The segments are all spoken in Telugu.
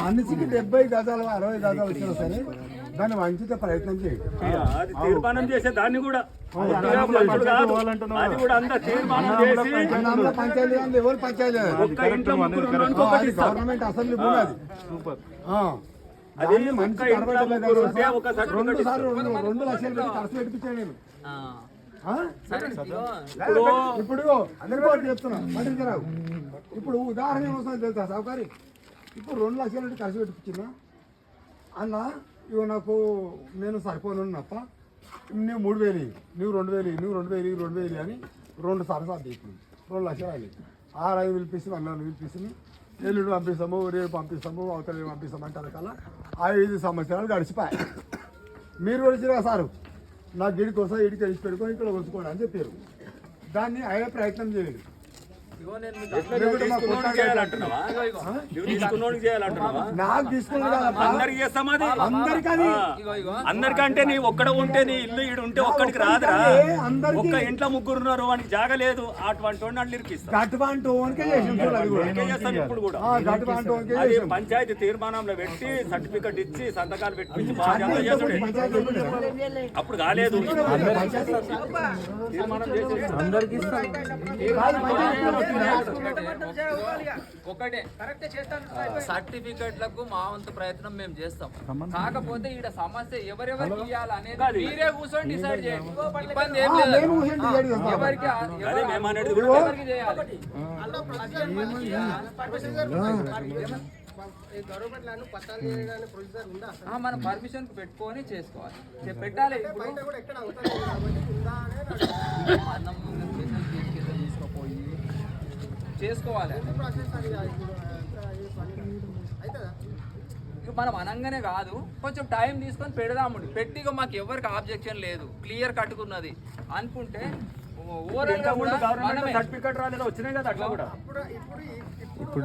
మనిషికి 70 గజాలు 60 గజాలు వచ్చినా సరే దాన్ని వంచితే ప్రయత్నం చేయండి. తీర్మానం చేసే దాన్ని కూడా పంచాయతీ ఎవరు పంచాయతీ గవర్నమెంట్ అసెంబ్లీ భూమి అది. దాన్ని మంచి 2 లక్షలు పెట్టి ఖర్చు పెట్టించాను నేను. ఇప్పుడు అందరికీ చెప్తున్నా పండించరావు. ఇప్పుడు ఉదాహరణ ఏమవుతుంది తెలుసా సౌకర్యం? ఇప్పుడు 2 లక్షలు పెట్టి ఖర్చు పెట్టించినా అన్న ఇవి నాకు నేను సరిపోను తప్ప నువ్వు 3,000 నువ్వు 2,000 నువ్వు 2,000 అని 2 సార్లు తీసుకున్నాను. 2 లక్షలు అది 6-5 పిలిపిస్తుంది అన్నాను పిలిపిస్తుంది. ఎల్లుడు పంపిస్తాము రేపు పంపిస్తాము అవతల పంపిస్తాము అంటే అదకల్లా 5 సంవత్సరాలు గడిచిపోయాయి. మీరు వచ్చినా సారు నాకు గిడికి వస్తా ఇడికి తెచ్చి పెట్టుకొని ఇక్కడ వచ్చుకోండి అని చెప్పారు. దాన్ని అయ్యే ప్రయత్నం చేయండి. నాకు అందరికంటే నీ ఒక్కడ ఉంటే నీ ఇల్లు ఈడు ఉంటే ఒక్కడికి రాదురా. ఒక్క ఇంట్లో 3 ఉన్నారు వానికి జాగ లేదు అటువంటి వాడిని ఇప్పుడు కూడా పంచాయతీ తీర్మానంలో పెట్టి సర్టిఫికెట్ ఇచ్చి సంతకాలు పెట్టించి అప్పుడు కాలేదు. ఒకటే సర్టిఫికెట్లకు మా వంతు ప్రయత్నం మేము చేస్తాం. కాకపోతే ఈడ సమస్య ఎవరెవరికి ఇవ్వాలి అనేది మీరే కూర్చొని డిసైడ్ చేయండి. ఇబ్బంది ఏం లేదు. ఎవరికి చేయాలి మనం పర్మిషన్ పెట్టుకొని చేసుకోవాలి పెట్టాలి. తీసుకుపోయి చేసుకోవాలి. ఇక మనం అనంగానే కాదు కొంచెం టైం తీసుకొని పెడదాము. పెట్టి మాకు ఎవరికి ఆబ్జెక్షన్ లేదు క్లియర్ కట్టుకున్నది అనుకుంటే సర్టిఫికెట్ రాలేదు వచ్చినాయి కదా అట్లా కూడా. ఇప్పుడు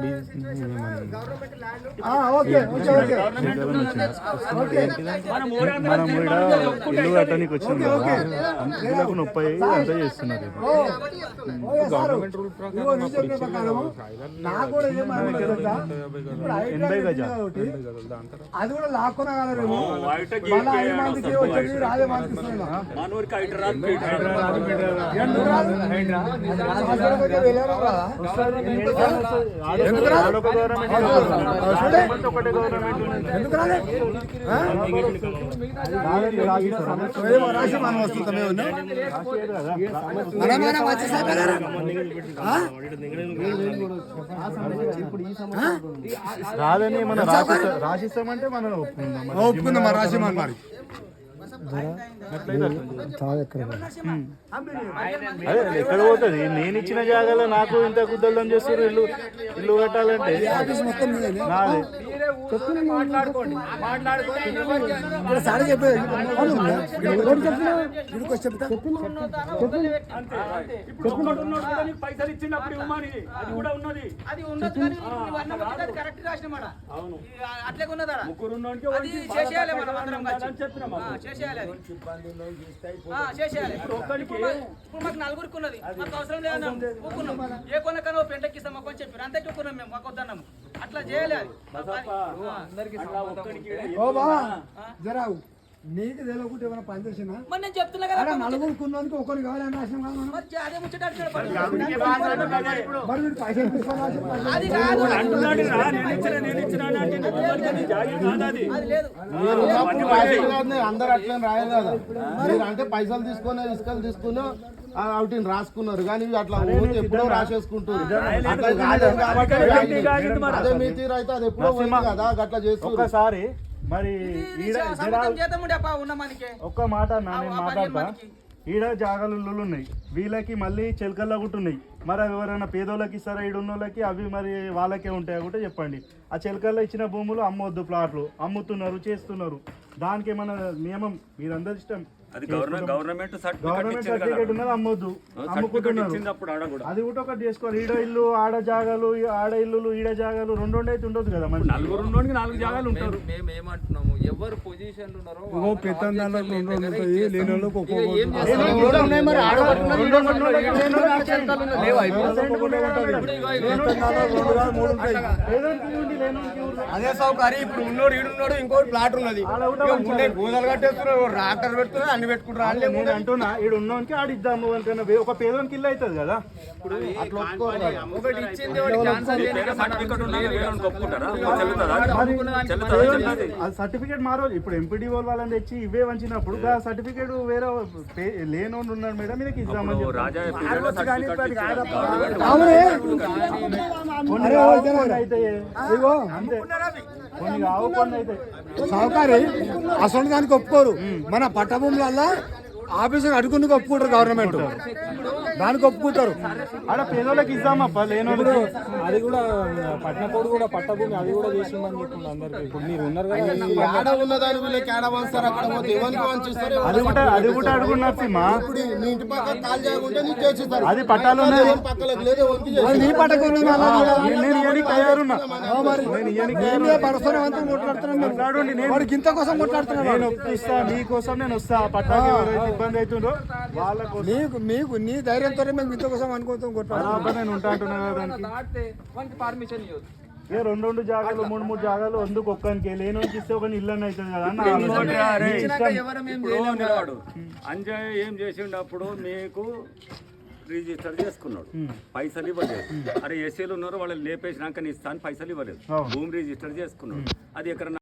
మనం ఇల్లు కట్టడానికి వచ్చినాం కదా అందులోకి 30 అంతా చేస్తున్నారు. గవర్నమెంట్ రూల్ ప్రకారం 80 గజాలు అది కూడా లాక్కున్నా రాదని మనం రాసిస్తామంటే మనం ఒప్పుకుందాం రాసిమని మరి. అదే ఎక్కడ పోతుంది? నేను ఇచ్చిన జాగాలో నాకు ఇంత గుద్దలం చేస్తారు. ఇల్లు కట్టాలంటే నాదే. పైసలు ఇచ్చినప్పుడు అది కూడా ఉన్నది. ఇప్పుడు మాకు 4గురికి ఉన్నది మాకు అవసరం లేదు. ఏ కొనకన్నా పెంటకి ఇస్తాం మాకు అని చెప్పారు అంతే చూకున్నాం మేము మాకు వద్దన్నాము. అట్లా చేయలేదు. జరావు నీకు తెలియకుండా ఏమైనా పని చేసినా నేను చెప్తున్నా కదా 4 కొన్నందుకు ఒకరికి కావాలని రాసిన అదే ముచ్చట అందరు అట్లా రాయదు కదా. మీరు అంటే పైసలు తీసుకుని ఇసుకలు తీసుకుని అవుటిని రాసుకున్నారు కానీ అట్లా ఎప్పుడో రాసేసుకుంటారు. అదే మీ తీరు అయితే అది ఎప్పుడో పోయింది కదా అట్లా చేస్తారు. ఒకసారి మరి ఒక్క మాట నేను మాట్లాడతా. ఈడ జాగాలు ఉన్నాయి వీళ్ళకి మళ్ళీ చెలకల్లో కూడా ఉన్నాయి. మరి అవి ఎవరైనా పేదోళ్ళకి ఇస్తారా? ఈడున్న వాళ్ళకి అవి మరి వాళ్ళకే ఉంటాయా కూడా చెప్పండి. ఆ చెలకల్లో ఇచ్చిన భూములు అమ్మవద్దు, ప్లాట్లు అమ్ముతున్నారు చేస్తున్నారు. దానికి ఏమైనా నియమం మీరందరి ఇష్టం. అది గవర్నమెంట్ గవర్నమెంట్ సర్టిఫికేట్ ఉన్నది అమ్మొద్దు, అమ్ముకుంటున్నారు. ఇచ్చినప్పుడు ఆడ కూడా అది కూడా ఒకటి చేసుకోవాలి. ఈడ ఇల్లు ఆడ జాగాలు, ఆడ ఇల్లులు ఈడ జాగాలు రెండు అయితే ఉండదు కదా. మంచి నలుగురు ఉన్నోడికి 4 జాగాలు ఉంటారు. మేము ఏమంటున్నాము, ఎవరు పొజిషన్ ఉన్నారో అదే సౌకర్యం. ఇప్పుడు ఉన్నోడు ఈడున్నాడు, ఇంకోటి ప్లాట్ ఉన్నది, గోదలు కట్టేస్తున్నారు, ట్రాక్టర్ పెడుతున్నారు, అన్ని పెట్టుకుంటారు. నేను అంటున్నా ఈడు ఉన్నోనికి ఆడిద్దాము అనుకున్నా. ఒక పేదోనికి ఇల్లు అవుతుంది కదా. అట్లా ఒప్పుకోరు కదా. ఒకటి ఇచ్చింది ఒకటి క్యాన్సల్ సర్టిఫికెట్ ఉన్నది వేరే ఒప్పుకుంటారా? అది సర్టిఫికేట్ మారో. ఇప్పుడు ఎంపీడీఓ వాళ్ళని తెచ్చి ఇవే వంచినప్పుడు సర్టిఫికేట్ వేరే లేనోడు ఉన్నాడు మేడం మీదకి ఇద్దామని చెప్పి. రాజా అయితే అంతే, కొన్ని కావు కొన్ని అయితే. సౌకర్యం అసలు దానికి ఒప్పుకోరు. మన పట్ట భూములల్లో ఆఫీసు అడుగునికి ఒప్పుకుంటారు, గవర్నమెంట్ దానికి ఒప్పుకుంటారు. ఆడ పేదోళ్ళకి ఇద్దామప్ప, లేనోళ్ళకి. అది కూడా పట్టణకోడు కూడా పట్టభూమి అది కూడా చేసిందని చెప్తుంది అందరికి. ఇప్పుడు మీరు ఉన్నారు కదా, ఆడ ఉన్నదాని వీళ్ళకి ఆడ వంచుతారు, అక్కడ పోతే ఎవరికి వంచిస్తారు. అది కూడా అడుగున్నారు సిమ్మా. ఇప్పుడు నీ ఇంటి పక్క కాల్ చేయకుంటే నీకు చేసిస్తారు. అది పట్టాలు ఉన్నాయి. పక్కలకు లేదు, ఎవరికి చేస్తారు. నీ పట్టకు నేను ఇయ్యనికి తయారున్నా. వాడికి ఇంత కోసం కొట్లాడుతున్నాడు. నేను ఒప్పిస్తా, మీకోసం నేను వస్తా. పట్టాకి ఎవరైతే ఇబ్బంది అవుతుందో వాళ్ళ కోసం మీకు నీ ధైర్యంతో మేము ఇంత కోసం అనుకుంటాం కొట్లాడు. నేను ఉంటా అంటున్నా కదా. దాటితే వానికి పర్మిషన్ ఇవ్వదు. ఏ 2 జాగాలు 3 జాగాలు అందుకు ఒక్కనికి లేనోకి ఇస్తే ఒక ఇల్లు అని అవుతుంది కదా అన్న. నిలవాడు అంజయ్ ఏం చేసిండు అప్పుడు? మీకు రిజిస్టర్ చేసుకున్నాడు, పైసలు ఇవ్వలేదు. అరే ఎస్సీలు ఉన్నారు, వాళ్ళు లేపేసినాక నీ ఇస్తాను పైసలు ఇవ్వలేదు. భూమి రిజిస్టర్ చేసుకున్నాడు. అది ఎక్కడ